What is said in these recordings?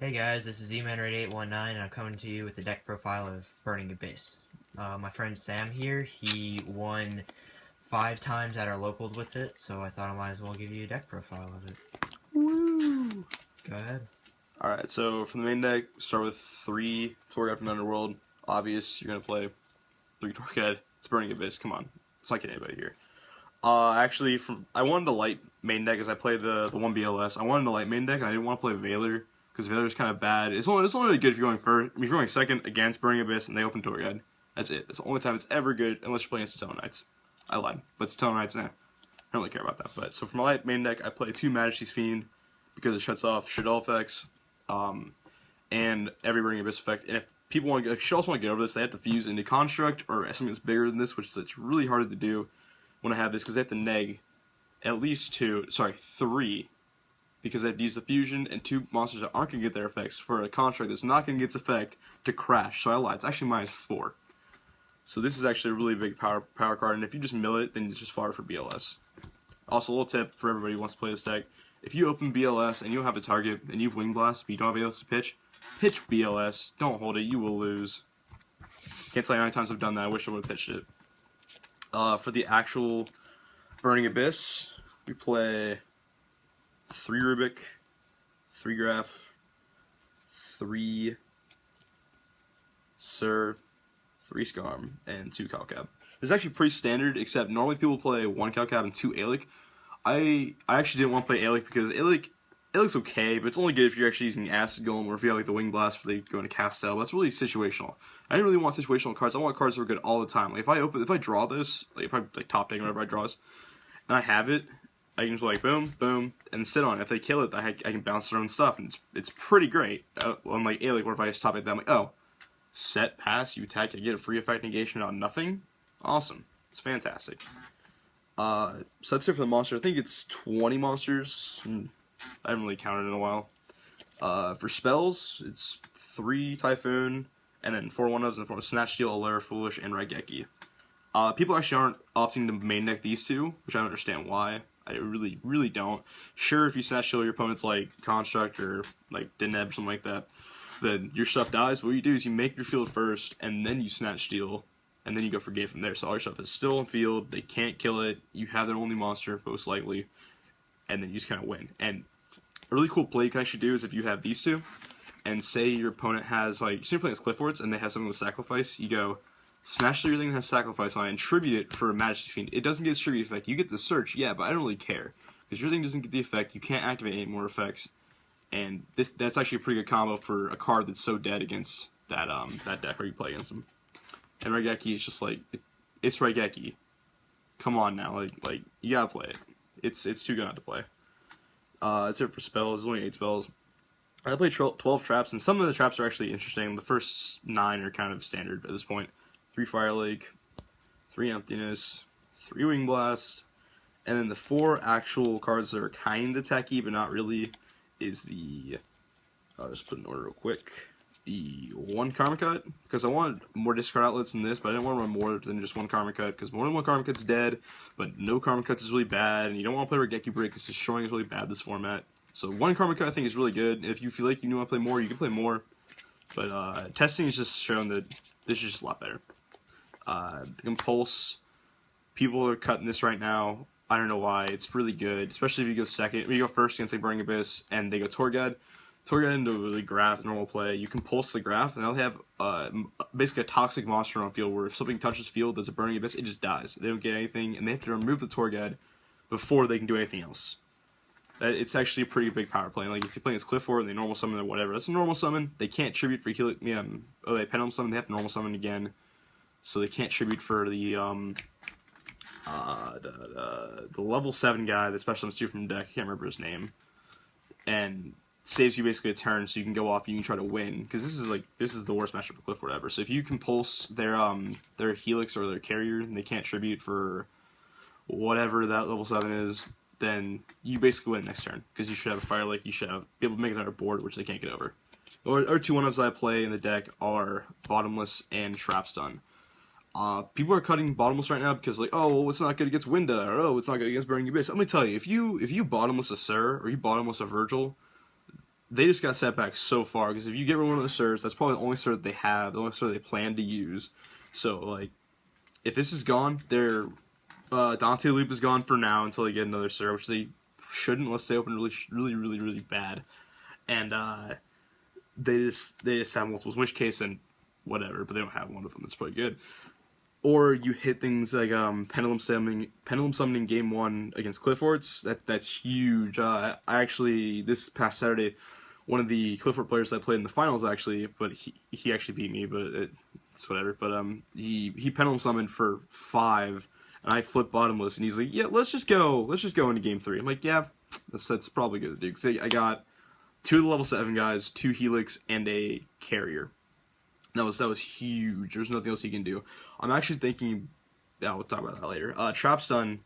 Hey guys, this is eManRaid819 and I'm coming to you with the deck profile of Burning Abyss. My friend Sam here, he won 5 times at our locals with it, so I thought I might as well give you a deck profile of it. Woo! Go ahead. Alright, so from the main deck, start with 3 Torghad from Underworld. Obvious, you're going to play 3 Torghad. It's Burning Abyss, come on. It's not getting anybody here. Actually, I wanted to light main deck as I played the 1BLS. I wanted to light main deck, and I didn't want to play Veiler, because Veiler's kind of bad. It's only really good if you're going first. If you're going second against Burning Abyss and they open Torghad. That's it. That's the only time it's ever good, unless you're playing Satella Knights. I lied, but Satella Knights, nah. I don't really care about that. But so for my light main deck, I play 2 Majesty's Fiend, because it shuts off Shaddoll effects, and every Burning Abyss effect. And if people want to, should also want to get over this, they have to fuse into Construct or something that's bigger than this, which is it's really hard to do when I have this, because they have to neg at least 3, because they have to use the fusion and 2 monsters that aren't going to get their effects for a Construct that's not going to get its effect to crash. So I lied, it's actually -4. So this is actually a really big power card, and if you just mill it, then it's just fodder for BLS. Also, a little tip for everybody who wants to play this deck: if you open BLS and you don't have a target and you've Wing Blast but you don't have anything else to pitch BLS, don't hold it, you will lose. Can't tell you how many times I've done that. I wish I would have pitched it. For the actual Burning Abyss, we play 3 Rubik, 3 Graph, 3 Sir, 3 Skarm, and 2 Calcab. This is actually pretty standard, except normally people play 1 Calcab and 2 Aelik. I actually didn't want to play Aelik because Aelik's okay, but it's only good if you're actually using Acid Golem or if you have like the Wing Blast for they go into Castel. That's really situational. I didn't really want situational cards. I want cards that are good all the time. Like if I draw this, like if I like top deck whatever I draw this, and I have it, I can just like boom, boom, and sit on it. If they kill it, I can bounce their own stuff, and it's pretty great. Unlike Aelik, where if I just top it, then I'm like, oh, set, pass, you attack, you get a free effect negation on nothing. Awesome. It's fantastic. So that's it for the monster. I think it's 20 monsters. I haven't really counted in a while. For spells, it's 3 Typhoon, and then 4 1-ofs in the form of Snatch Steal, Allure, Foolish, and Raigeki. People actually aren't opting to main deck these 2, which I don't understand why. I really, really don't. Sure, if you Snatch Steal your opponent's like Construct or like Deneb or something like that, then your stuff dies. But what you do is you make your field first, and then you Snatch Steal, and then you go for game from there. So all your stuff is still in field, they can't kill it, you have their only monster, most likely, and then you just kind of win. And a really cool play you can actually do is if you have these 2, and say your opponent has, like, you're playing as Clifford's, and they have something with Sacrifice, you go, Snatch through everything that has Sacrifice on it, and tribute it for a Majesty's Fiend. It doesn't get its tribute effect. You get the search, yeah, but I don't really care. Because your thing doesn't get the effect, you can't activate any more effects, and that's actually a pretty good combo for a card that's so dead against that deck where you play against them. And Raigeki is just like, it's Raigeki. Come on now, like you gotta play it. It's too good not to play. That's it for spells. There's only 8 spells. I played 12 traps, and some of the traps are actually interesting. The first 9 are kind of standard at this point. 3 Fire Lake, 3 Emptiness, 3 Wing Blast, and then the 4 actual cards that are kind of techy, but not really, is the, I'll just put in order real quick, the 1 Karma Cut, because I wanted more discard outlets than this, but I didn't want to run more than just 1 Karma Cut, because more than 1 Karma Cut's dead, but no Karma Cuts is really bad, and you don't want to play Raigeki Break, because destroying is really bad this format. So 1 Karma Cut I think is really good, and if you feel like you want to play more, you can play more, but testing has just shown that this is just a lot better. The Compulse, people are cutting this right now. I don't know why. It's really good, especially if you go second. If you go first against like Burning Abyss and they go Torghad into the Graph normal play. You can pulse the Graph, and they'll have basically a toxic monster on field where if something touches field that's a Burning Abyss, it just dies. They don't get anything, and they have to remove the Torghad before they can do anything else. It's actually a pretty big power play. Like if you're playing as Clifford and they normal summon or whatever, that's a normal summon. They can't tribute for heal. They pendulum summon. They have to normal summon again, so they can't tribute for the level 7 guy, the special summons from the deck. I can't remember his name, and saves you basically a turn, so you can go off and you can try to win. Because this is the worst matchup for Clifford ever. So if you can pulse their Helix or their Carrier, and they can't tribute for whatever that level 7 is, then you basically win next turn. Because you should have a Fire Lake, you should be able to make another board, which they can't get over. Or 2 1-ofs that I play in the deck are Bottomless and Trap Stun. People are cutting Bottomless right now because like, oh, well, it's not good against Winda, or oh, it's not good against Burning Abyss. Let me tell you, if you Bottomless a Sir or you Bottomless a Virgil, they just got set back so far, because if you get rid of one of the Sirs, that's probably the only Sir that they have, the only Sir they plan to use. So, like, if this is gone, their Dante loop is gone for now until they get another Sir, which they shouldn't unless they open really bad. And they just have multiples, in which case, then whatever, but they don't have one of them. It's pretty good. Or you hit things like Pendulum Summoning Game 1 against Clifforts. That's huge. I actually, this past Saturday, one of the Clifford players that I played in the finals, actually, but he actually beat me, but it's whatever. But he Pendulum Summoned for 5, and I flipped bottomless, and he's like, yeah, let's just go into Game 3. I'm like, yeah, that's probably good to do, because I got 2 of the level 7 guys, 2 Helix, and a Carrier. That was huge. There's nothing else you can do. I'm actually thinking, yeah, we'll talk about that later. Trap Stun,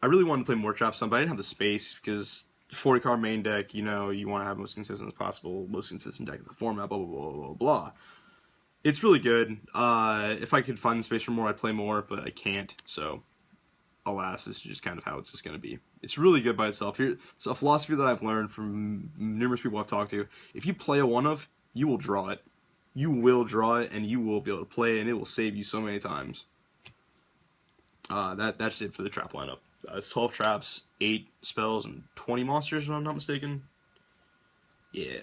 I really wanted to play more Trap Stun, but I didn't have the space, because 40 card main deck, you know, you want to have most consistent as possible, most consistent deck of the format, blah, blah, blah, blah, blah. It's really good. If I could find the space for more, I'd play more, but I can't, so alas, this is just kind of how it's just going to be. It's really good by itself. It's a philosophy that I've learned from numerous people I've talked to. If you play a 1-of, you will draw it. You will draw it, and you will be able to play it, and it will save you so many times. That's it for the trap lineup. It's 12 traps, 8 spells, and 20 monsters, if I'm not mistaken. Yeah.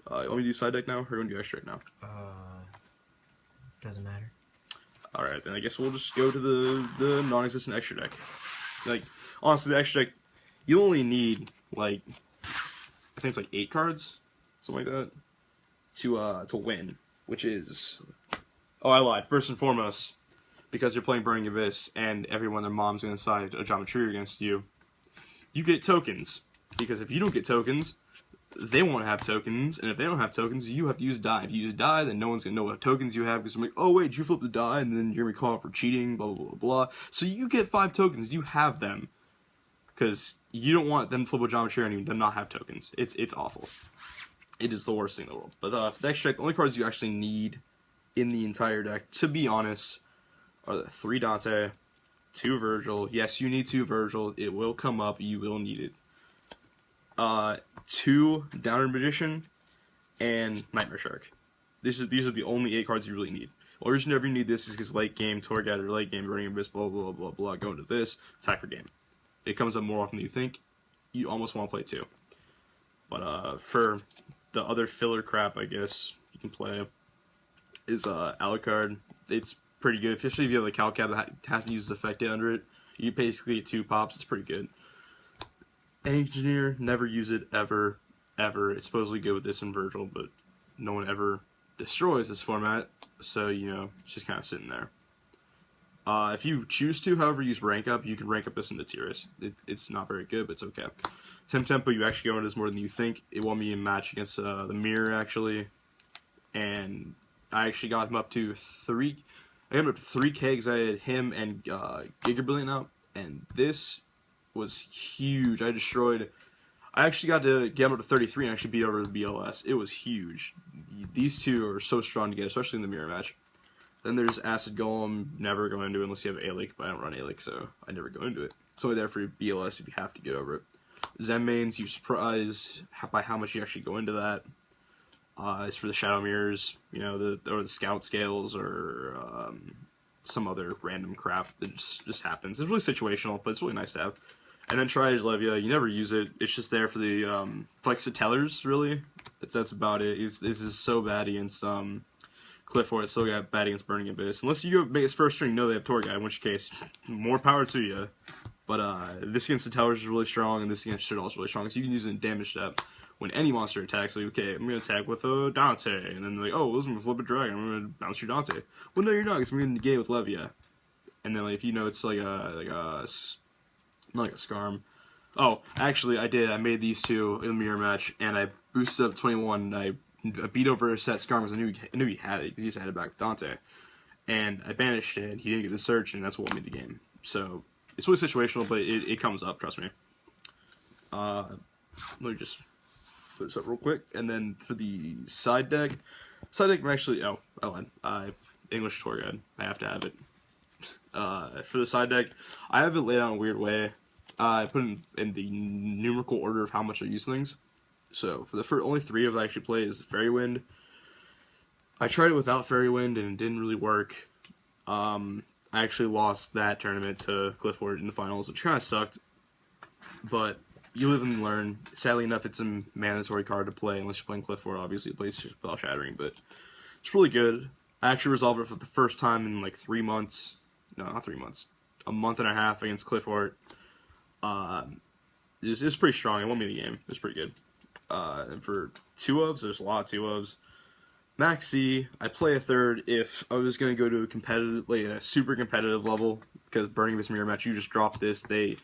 You want me to do side deck now, or you want to do extra deck now? Doesn't matter. Alright, then I guess we'll just go to the non-existent extra deck. Like, honestly, the extra deck, you only need, like, I think it's like 8 cards, something like that, to win, which is, oh, I lied. First and foremost, because you're playing Burning Abyss and everyone, their mom's going to decide a Geometry against you, you get tokens. Because if you don't get tokens, they won't have tokens, and if they don't have tokens, you have to use die. If you use die, then no one's going to know what tokens you have, because I'm like, oh wait, you flipped the die, and then you're going to be called for cheating, blah, blah, blah, blah. So you get 5 tokens, you have them. Because you don't want them to flip a Geometry and them not have tokens. It's awful. It is the worst thing in the world. But for the extra deck, the only cards you actually need in the entire deck, to be honest, are the 3 Dante, 2 Virgil. Yes, you need 2 Virgil. It will come up. You will need it. 2 Downward Magician, and Nightmare Shark. These are the only 8 cards you really need. The only reason you ever need this is because late game, Torghast, or late game, Burning Abyss, blah, blah, blah, blah, go into this, attack for game. It comes up more often than you think. You almost want to play 2. But for the other filler crap, I guess, you can play, is Alucard. It's pretty good, especially if you have a Calcab that hasn't used this effect yet under it. You basically get 2 pops, it's pretty good. Engineer, never use it, ever. It's supposedly good with this and Virgil, but no one ever destroys this format, so, you know, it's just kind of sitting there. If you choose to, however, use rank up, you can rank up this into Tiras. It's not very good, but it's okay. Tempo, you actually go into this more than you think. It won me a match against the Mirror, actually, and I actually got him up to 3. I got him up to 3K because I had him and Giga Brilliant up, and this was huge. I actually got to get him up to 33 and actually beat over the BLS. It was huge. These 2 are so strong to get, especially in the Mirror match. Then there's Acid Golem, never go into it unless you have Aelik, but I don't run Aelik, so I never go into it. It's only there for BLS if you have to get over it. Zen mains, you surprise by how much you actually go into that. As for the Shadow Mirrors, you know, or the Scout Scales, or some other random crap that just happens. It's really situational, but it's really nice to have. And then Triage Levia, you never use it. It's just there for the Flexitellers, really. That's about it. This is so bad against Clifford. It's still got bad against Burning Abyss. Unless you make his first string, you know they have Torghast, in which case, more power to you. But this against the towers is really strong, and this against Shaddoll is really strong. So you can use it in damage step when any monster attacks. Like, okay, I'm going to attack with a Dante. And then like, oh, listen, I'm going to flip a dragon. I'm going to bounce your Dante. Well, no, you're not, because I'm going to negate with Levia. And then, like, if you know it's like a not like a Scarm. Oh, actually, I did. I made these 2 in the Mirror match, and I boosted up 21, and I beat over a set Scarm because I knew he had it, because he used to have it back with Dante. And I banished it, and he didn't get the search, and that's what won me the game. So it's really situational, but it comes up, trust me. Let me just put this up real quick. And then for the side deck, I'm actually, oh, I lied. English Torghast. I have to have it. For the side deck, I have it laid out in a weird way. I put it in the numerical order of how much I use things. So for the first, only 3 of I actually play is Fairy Wind. I tried it without Fairy Wind and it didn't really work. I actually lost that tournament to Clifford in the finals, which kind of sucked. But you live and learn. Sadly enough, it's a mandatory card to play unless you're playing Clifford. Obviously, it plays Spell Shattering, but it's really good. I actually resolved it for the first time in like 3 months. No, not 3 months. A month and a half against Clifford. It was pretty strong. It won me the game. It was pretty good. And for 2-ofs, there's a lot of 2-ofs. Max C, I play a third if I was going to go to a competitive, like a super competitive level, because Burning Abyss Mirror Match, you just drop this. You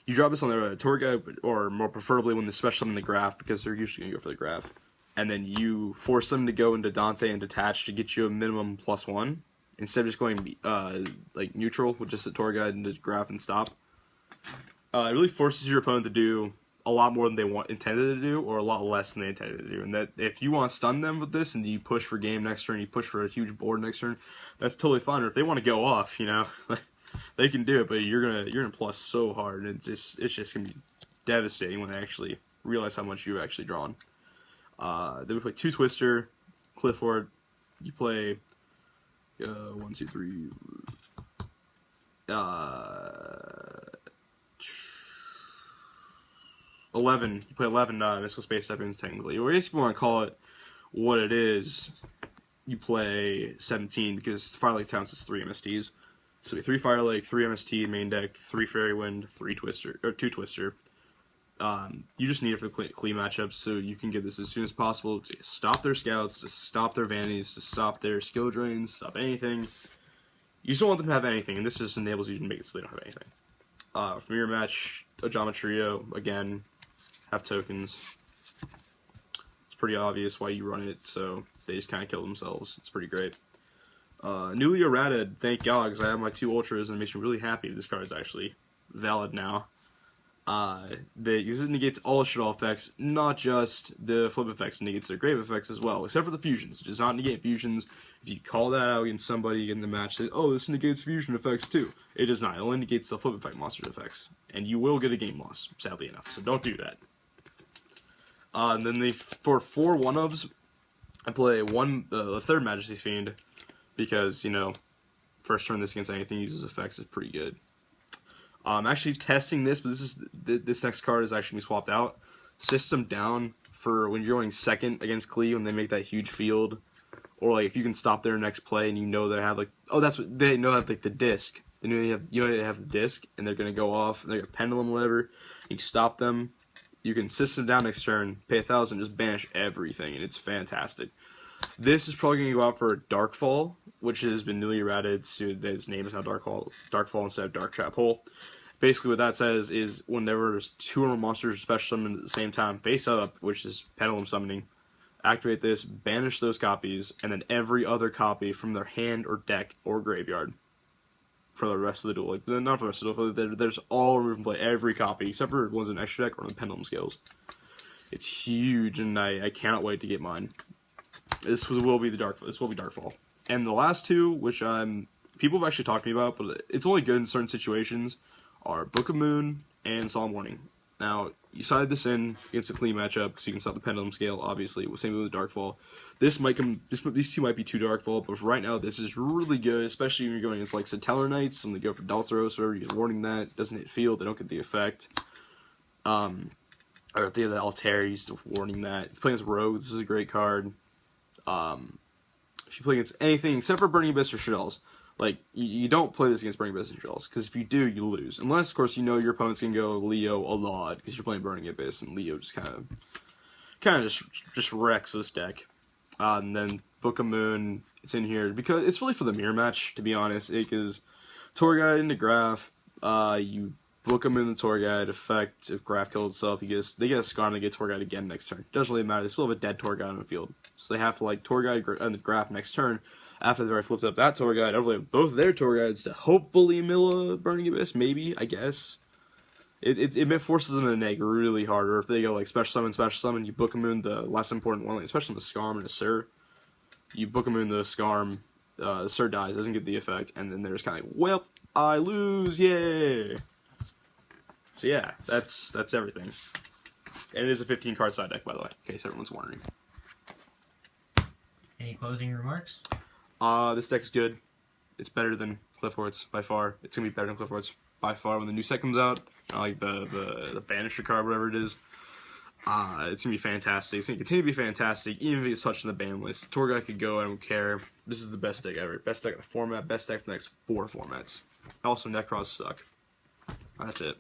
drop this on their tour guide, or more preferably when they special in the graph, because they're usually going to go for the graph. And then you force them to go into Dante and Detach to get you a minimum +1, instead of just going like neutral with just a tour guide and just graph and stop. It really forces your opponent to do a lot more than they intended to do, or a lot less than they intended to do. And that if you want to stun them with this and you push for game next turn, you push for a huge board next turn, that's totally fine. Or if they want to go off, you know, they can do it. But you're gonna plus so hard, and it's just gonna be devastating when they actually realize how much you've actually drawn. Then we play 2 Twister, Clifford. You play 1, 2, 3. 11. You play 11 Mystical Space Sevens technically. Or I guess if you want to call it what it is, you play 17 because Firelake Towns is 3 MSTs. So 3 Firelake, 3 MST main deck, 3 Fairy Wind, 3 Twister, or 2 Twister. You just need it for the clean matchups, so you can get this as soon as possible to stop their scouts, to stop their vanities, to stop their skill drains, stop anything. You just don't want them to have anything, and this just enables you to make it so they don't have anything. For Mirror Match, Ojama Trio, again, have tokens. It's pretty obvious why you run it, so they just kind of kill themselves. It's pretty great. Newly errated, thank God, because I have my 2 Ultras, and it makes me really happy this card is actually valid now. This negates all Shadow effects, not just the flip effects, it negates their grave effects as well, except for the fusions. It does not negate fusions. If you call that out against somebody in the match, say, oh, this negates fusion effects too. It does not. It only negates the flip effect monster effects. And you will get a game loss, sadly enough, so don't do that. And then for 4 1-ofs, I play the 3rd Majesty's Fiend, because, you know, first turn this against anything uses effects is pretty good. I'm actually testing this, but this next card is actually swapped out. System Down for when you're going second against Klee when they make that huge field, or like if you can stop their next play and you know they have like that's what they know have like the disc. They know they have the disc and they're gonna go off and they're gonna pendulum whatever. You stop them. You can System Down next turn, pay 1,000, just banish everything, and it's fantastic. This is probably gonna go out for a Darkfall, which has been newly errated, so its name is now Darkfall instead of Dark Trap Hole. Basically what that says is whenever there's 2 or more monsters special summoned at the same time, face up, which is Pendulum Summoning, activate this, banish those copies, and then every other copy from their hand or deck or graveyard for the rest of the duel. Like, not for the rest of the duel, there's all removed from play, every copy, except for ones in extra deck or the Pendulum Scales. It's huge, and I cannot wait to get mine. This will be Darkfall. And the last 2, which people have actually talked to me about, but it's only good in certain situations, are Book of Moon and Solemn Warning. Now, you side this in against a clean matchup, so you can stop the Pendulum Scale, obviously, same with Darkfall. These 2 might be 2 Darkfall, but for right now, this is really good, especially when you're going against, like, Satellar Knights, when they go for Daltaros, or you get Warning that, doesn't hit field, they don't get the effect. Or if they have the Altair, you still Warning that. If you play against Rogues, this is a great card. If you play against anything except for Burning Abyss or Shells, like, you don't play this against Burning Abyss and Shells, because if you do, you lose. Unless, of course, you know your opponent's going to go Leo a lot, because you're playing Burning Abyss, and Leo just kind of just wrecks this deck. And then Book of Moon, it's in here, because it's really for the mirror match, to be honest, because Tour Guide into Graph, you Book of Moon the Tour Guide, effect, if Graph kills itself, they get a Skarm, they get Tour Guide again next turn. Doesn't really matter, they still have a dead Tour Guide on the field. So they have to, like, Tour Guide and the Graph next turn. After they've already flipped up that Tour Guide, overlay both their Tour Guides to hopefully mill a Burning Abyss, maybe, I guess. It forces them to neg really hard, or if they go like Special Summon, you Book of Moon the less important one, like, especially the Skarm and the Sir. You Book of Moon the Skarm, the Sir dies, doesn't get the effect, and then they're just kind of like, well, I lose, yay! So yeah, that's everything. And it is a 15 card side deck, by the way, in case everyone's wondering. Any closing remarks? This deck's good. It's better than Clifford's by far. It's gonna be better than Clifford's by far when the new set comes out. Like the Banisher card, whatever it is. It's gonna be fantastic. It's gonna continue to be fantastic, even if it gets touched in the ban list. Torgai could go. I don't care. This is the best deck ever. Best deck in the format. Best deck for the next 4 formats. Also, Necrons suck. That's it.